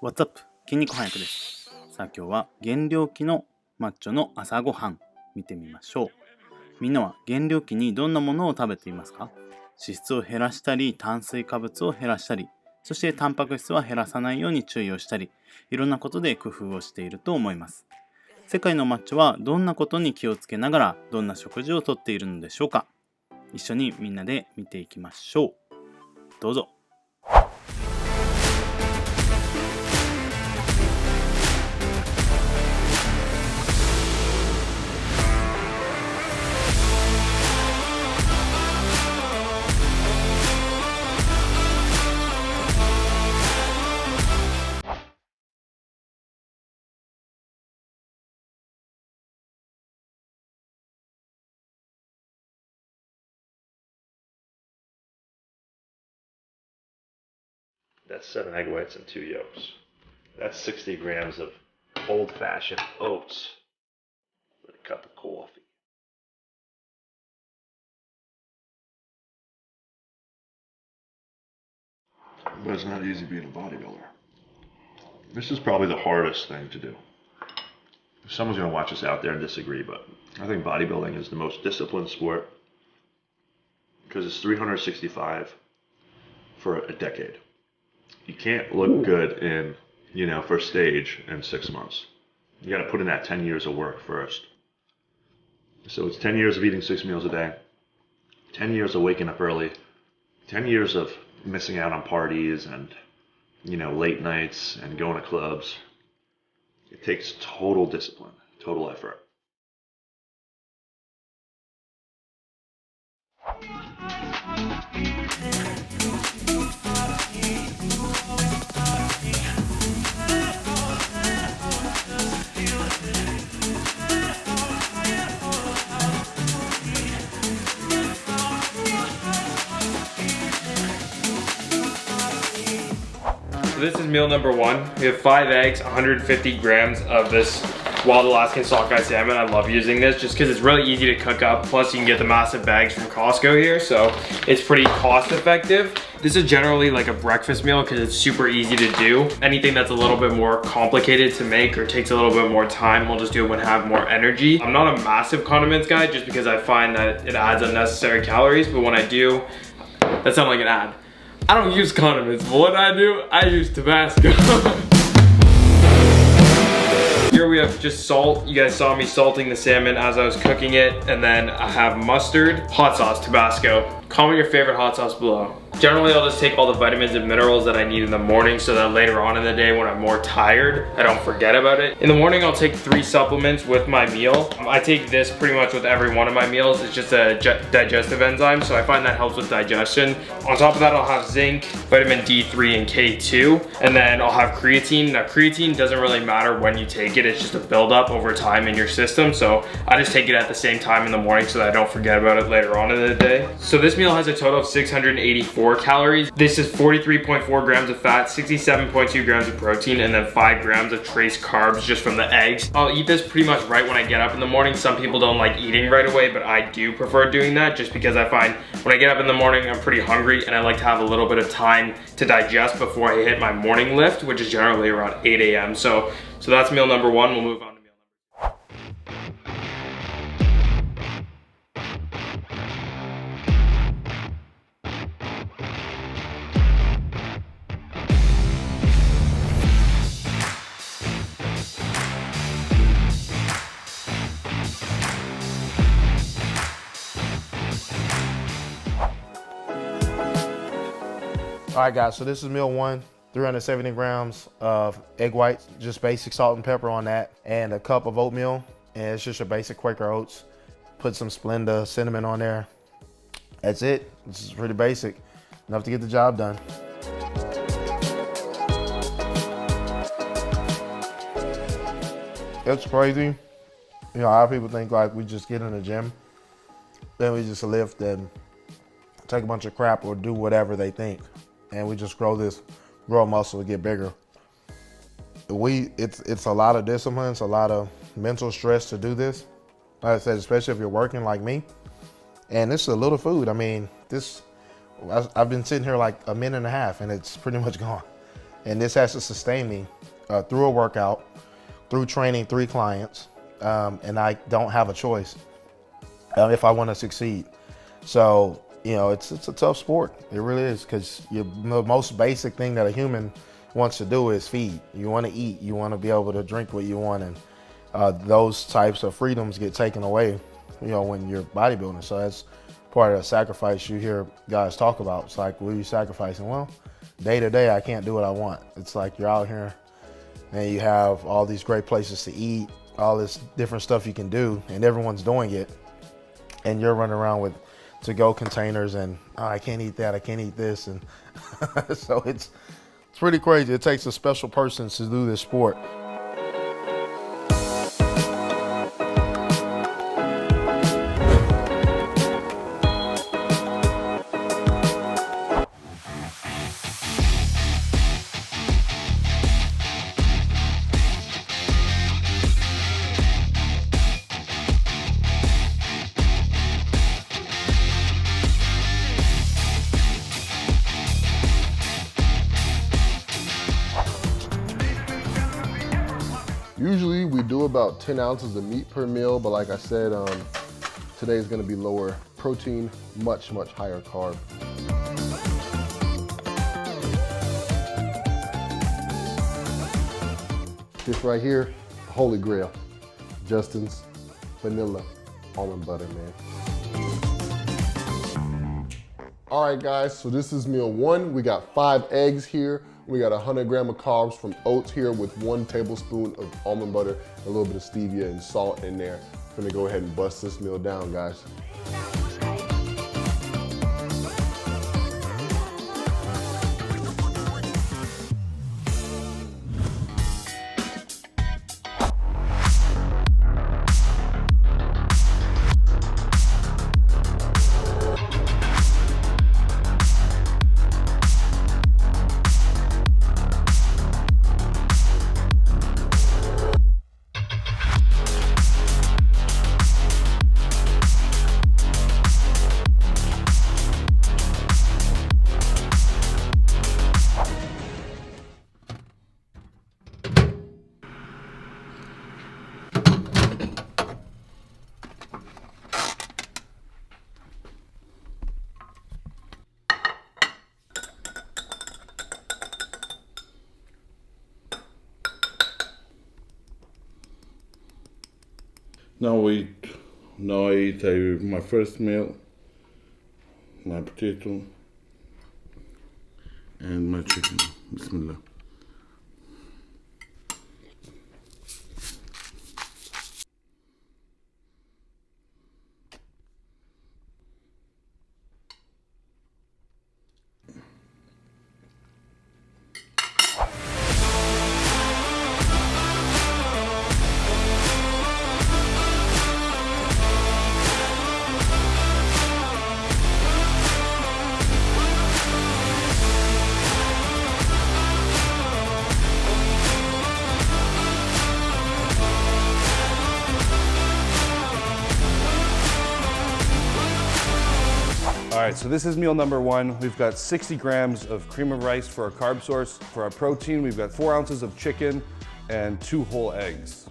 What's up? 筋肉翻訳です。さあ今日は減量期のマッチョの朝ごはん見てみましょう。みんなは減量期にどんなものを食べていますか？脂質を減らしたり、炭水化物を減らしたり、そしてタンパク質は減らさないように注意をしたり、いろんなことで工夫をしていると思います。世界のマッチョはどんなことに気をつけながらどんな食事をとっているのでしょうか？一緒にみんなで見ていきましょう。どうぞ。That's 7 egg whites and 2 yolks. That's 60 grams of old-fashioned oats with a cup of coffee. But it's not easy being a bodybuilder. This is probably the hardest thing to do. Someone's going to watch us out there and disagree, but I think bodybuilding is the most disciplined sport because it's 365 for a decade. You can't look good in, first stage in 6 months. You got to put in that 10 years of work first. So it's 10 years of eating 6 meals a day, 10 years of waking up early, 10 years of missing out on parties and, late nights and going to clubs. It takes total discipline, total effort. This is meal number 1. We have 5 eggs, 150 grams of this wild Alaskan sockeye salmon. I love using this just because it's really easy to cook up. Plus you can get the massive bags from Costco here, so it's pretty cost effective. This is generally like a breakfast meal because it's super easy to do. Anything that's a little bit more complicated to make or takes a little bit more time, we'll just do it when I have more energy. I'm not a massive condiments guy just because I find that it adds unnecessary calories, but when I do, that sounds like an ad. I don't use condiments, but what I do, I use Tabasco. Here we have just salt. You guys saw me salting the salmon as I was cooking it. And then I have mustard, hot sauce, Tabasco. Comment your favorite hot sauce below. Generally, I'll just take all the vitamins and minerals that I need in the morning so that later on in the day when I'm more tired, I don't forget about it. In the morning, I'll take 3 supplements with my meal. I take this pretty much with every one of my meals. It's just a digestive enzyme, so I find that helps with digestion. On top of that, I'll have zinc, vitamin D3, and K2. And then I'll have creatine. Now, creatine doesn't really matter when you take it. It's just a buildup over time in your system. So I just take it at the same time in the morning so that I don't forget about it later on in the day. So this meal has a total of 684 calories. This is 43.4 grams of fat, 67.2 grams of protein, and then 5 grams of trace carbs just from the eggs. I'll eat this pretty much right when I get up in the morning. Some people don't like eating right away, but I do prefer doing that just because I find when I get up in the morning, I'm pretty hungry and I like to have a little bit of time to digest before I hit my morning lift, which is generally around 8 a.m. So that's meal number 1. We'll move on. All right, guys, so this is meal 1, 370 grams of egg whites, just basic salt and pepper on that, and a cup of oatmeal, and it's just your basic Quaker oats. Put some Splenda cinnamon on there. That's it. This is pretty basic, enough to get the job done. It's crazy. A lot of people think like we just get in the gym, then we just lift and take a bunch of crap or do whatever they think. And we just grow muscle to get bigger. It's a lot of discipline, it's a lot of mental stress to do this. Like I said, especially if you're working like me. And this is a little food. I mean, I've been sitting here like a minute and a half and it's pretty much gone. And this has to sustain me through a workout, through training 3 clients, and I don't have a choice if I want to succeed. So, you know, it's a tough sport. It really is, because the most basic thing that a human wants to do is feed. You want to eat. You want to be able to drink what you want, and those types of freedoms get taken away, you know, when you're bodybuilding. So that's part of the sacrifice you hear guys talk about. It's like, what are you sacrificing? Well, day to day, I can't do what I want. It's like you're out here and you have all these great places to eat, all this different stuff you can do, and everyone's doing it, and you're running around with to-go containers and I can't eat that, I can't eat this, and so it's pretty crazy. It takes a special person to do this sport. Usually we do about 10 ounces of meat per meal, but like I said, today is gonna be lower protein, much higher carb. This right here, holy grail, Justin's vanilla almond butter, man. All right guys, so this is meal 1. We got 5 eggs here. We got 100 grams of carbs from oats here with 1 tablespoon of almond butter, a little bit of stevia and salt in there. I'm gonna go ahead and bust this meal down, guys. Now I eat my first meal, my potato and my chicken. Bismillah. All right, so this is meal number 1. We've got 60 grams of cream of rice for our carb source. For our protein, we've got 4 ounces of chicken and 2 whole eggs.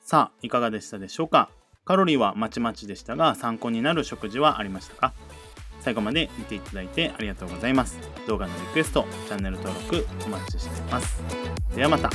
さあ、いかがでしたでしょうか。カロリーはまちまちでしたが、参考になる食事はありましたか。最後まで見ていただいてありがとうございます。動画のリクエスト、チャンネル登録お待ちしています。ではまた。